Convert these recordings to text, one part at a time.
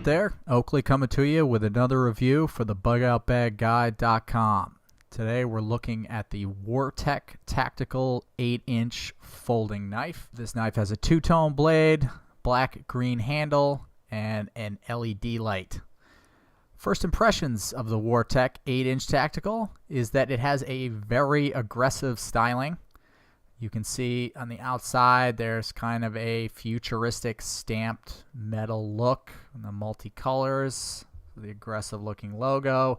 out there? Oakley coming to you with another review for the BugOutBagGuide.com. Today we're looking at the Wartech Tactical 8-inch folding knife. This knife has a two-tone blade, black-green handle, and an LED light. First impressions of the Wartech 8-inch Tactical is that it has a very aggressive styling. You can see on the outside there's kind of a futuristic stamped metal look, and the multicolors, the aggressive looking logo.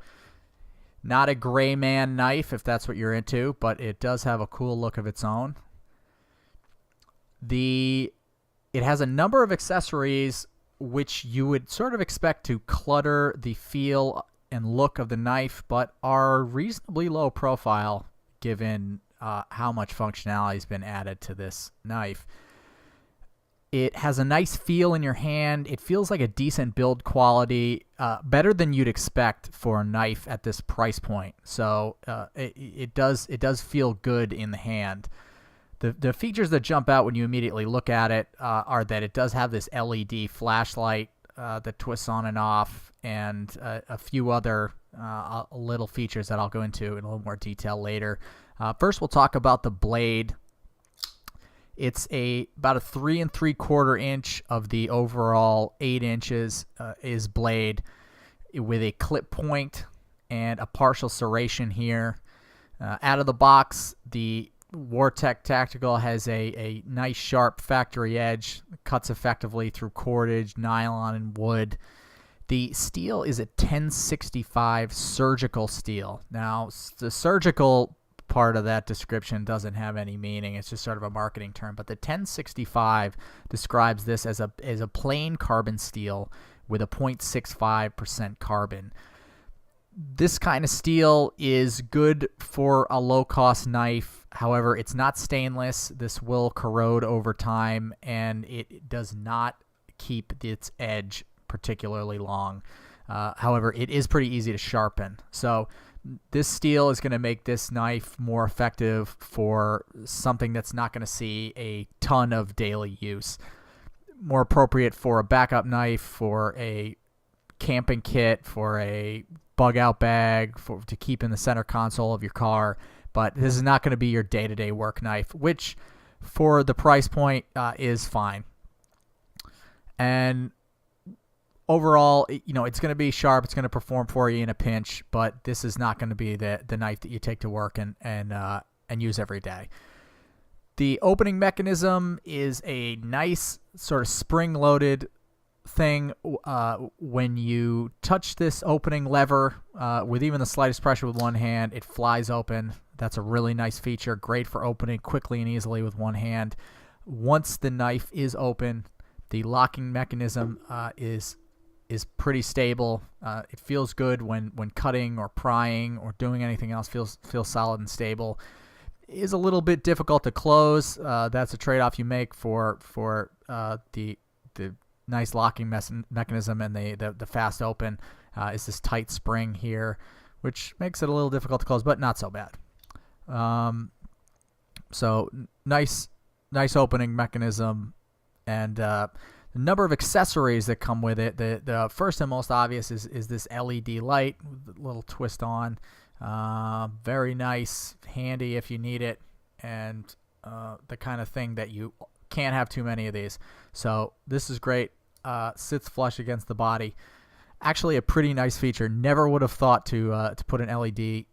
Not a gray man knife if that's what you're into, but it does have a cool look of its own. It has a number of accessories which you would sort of expect to clutter the feel and look of the knife, but are reasonably low profile given how much functionality has been added to this knife. It has a nice feel in your hand. It feels like a decent build quality, better than you'd expect for a knife at this price point. So it does feel good in the hand. The features that jump out when you immediately look at it are that it does have this LED flashlight that twists on and off, and a few other little features that I'll go into in a little more detail later. First, we'll talk about the blade. It's about a 3 3/4 inch of the overall 8 inches is blade, with a clip point and a partial serration here. Out of the box, the Wartech Tactical has a nice sharp factory edge, cuts effectively through cordage, nylon, and wood. The steel is a 1065 surgical steel. Now, the surgical part of that description doesn't have any meaning. It's just sort of a marketing term. But the 1065 describes this as a plain carbon steel with a 0.65% carbon. This kind of steel is good for a low-cost knife. However, it's not stainless. This will corrode over time, and it does not keep its edge particularly long. However, it is pretty easy to sharpen. So this steel is going to make this knife more effective for something that's not going to see a ton of daily use. More appropriate for a backup knife, for a camping kit, for a bug out bag, to keep in the center console of your car. But this is not going to be your day-to-day work knife, which for the price point is fine. And overall, it's going to be sharp. It's going to perform for you in a pinch, but this is not going to be the knife that you take to work and use every day. The opening mechanism is a nice sort of spring-loaded thing. When you touch this opening lever with even the slightest pressure with one hand, it flies open. That's a really nice feature. Great for opening quickly and easily with one hand. Once the knife is open, the locking mechanism is pretty stable. It feels good when cutting or prying or doing anything else. Feels solid and stable. It is a little bit difficult to close. That's a trade-off you make for the nice locking mechanism and the fast open. Is this tight spring here, which makes it a little difficult to close, but not so bad. So nice opening mechanism, and the number of accessories that come with it. The first and most obvious is this LED light with a little twist on. Very nice, handy if you need it, and the kind of thing that you can't have too many of these. So this is great. Sits flush against the body. Actually a pretty nice feature. Never would have thought to put an LED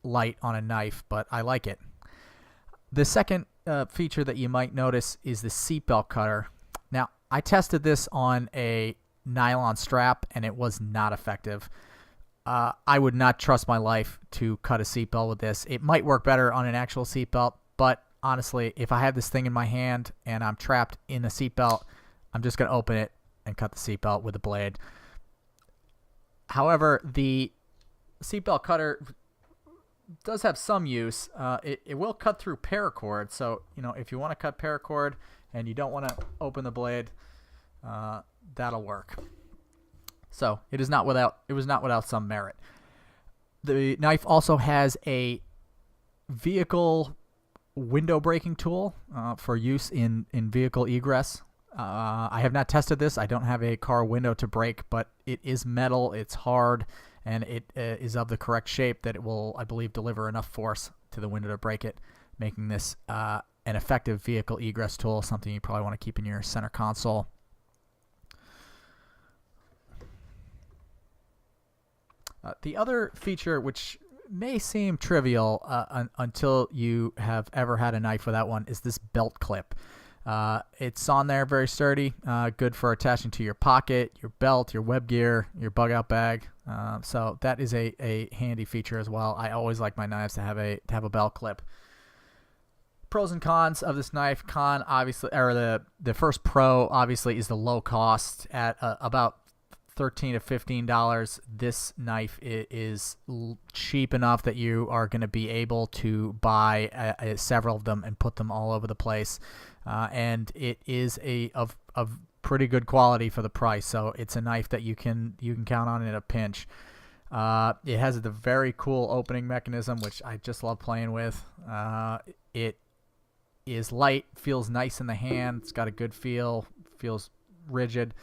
light on a knife, but I like it. The second feature that you might notice is the seatbelt cutter. Now, I tested this on a nylon strap, and it was not effective. I would not trust my life to cut a seatbelt with this. It might work better on an actual seatbelt, but honestly, if I have this thing in my hand and I'm trapped in a seatbelt, I'm just going to open it and cut the seatbelt with a blade. However, the seatbelt cutter does have some use. It will cut through paracord, so if you want to cut paracord and you don't want to open the blade, that'll work. So it was not without some merit. The knife also has a vehicle window breaking tool for use in vehicle egress. I have not tested this. I don't have a car window to break, but it is metal, it's hard, and it is of the correct shape that it will, I believe, deliver enough force to the window to break it, making this an effective vehicle egress tool, something you probably want to keep in your center console. The other feature, which may seem trivial until you have ever had a knife with that one, is this belt clip. It's on there, very sturdy, good for attaching to your pocket, your belt, your web gear, your bug out bag. So that is a handy feature as well. I always like my knives to have a belt clip. Pros and cons of this knife. Con, obviously, or the first pro obviously is the low cost at about $13 to $15. This knife is cheap enough that you are going to be able to buy several of them and put them all over the place, and it is of pretty good quality for the price. So it's a knife that you can count on in a pinch. It has the very cool opening mechanism, which I just love playing with. It is light, feels nice in the hand. It's got a good feel, feels rigid.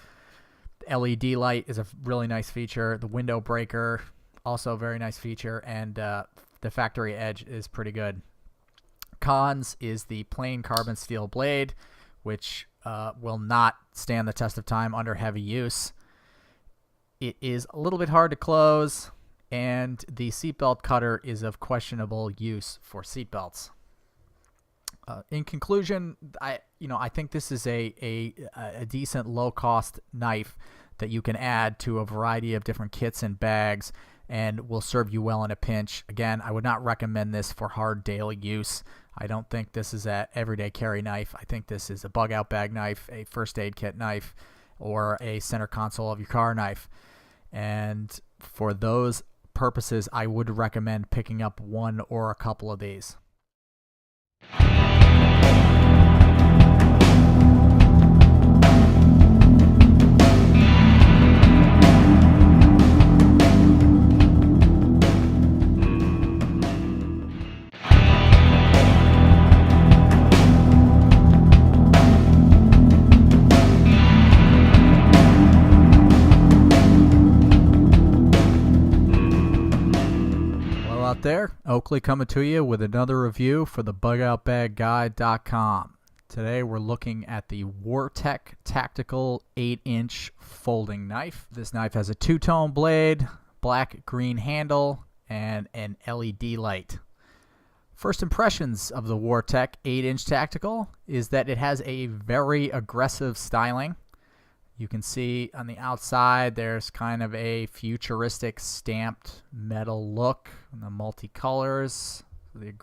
LED light is a really nice feature. The window breaker, also a very nice feature, and the factory edge is pretty good. Cons is the plain carbon steel blade, which will not stand the test of time under heavy use. It is a little bit hard to close, and the seatbelt cutter is of questionable use for seatbelts. In conclusion, I think this is a decent low-cost knife that you can add to a variety of different kits and bags and will serve you well in a pinch. Again, I would not recommend this for hard daily use. I don't think this is an everyday carry knife. I think this is a bug-out bag knife, a first aid kit knife, or a center console of your car knife. And for those purposes, I would recommend picking up one or a couple of these. Out there, Oakley coming to you with another review for the bugoutbagguide.com. Today we're looking at the Wartech Tactical 8-inch folding knife. This knife has a two-tone blade, black-green handle, and an LED light. First impressions of the Wartech 8-inch Tactical is that it has a very aggressive styling. You can see on the outside there's kind of a futuristic stamped metal look, and the multicolors, the